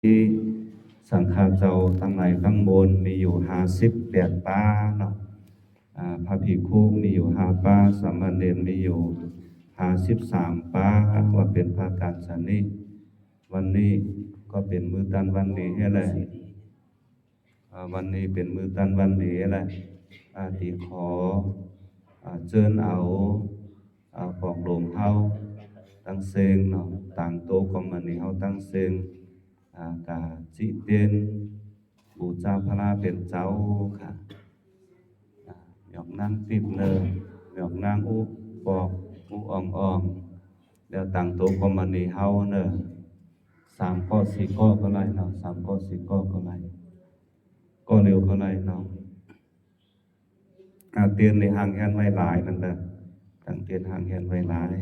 ที่สังฆาเจ้าทั้งหลายข้างบนมีอยู่58ป้าเนาะพระภิกขุมีอยู่5ป้าสามเณรมีอยู่53ป้าว่าเป็นพระการสนิวันนี้ก็เป็นมื้อตันวันดีให้แหละวันนี้เป็นมื้อตันวันดีแหละที่ขอเชิญเอาปอกหลวงเฮาตั้งเซงเนาะต่างโตก็มันนี่เฮาตั้งเซงกาจิเตียนบูชาพระเป็นเจ้าค่ะหยอกนางติบเนอหยอกนางอุปอกอุอ่องแล้วต่างโตก็มันนี่เฮาเนอ3ข้อ4ข้อก็ไรเนาะ3ข้อ4ข้อก็ไรก็เร็วก็ไรเนาะเตียนในห่างแหนไว้หลายนั่นแหละตั้งเตียนห่างแหนไว้หลาย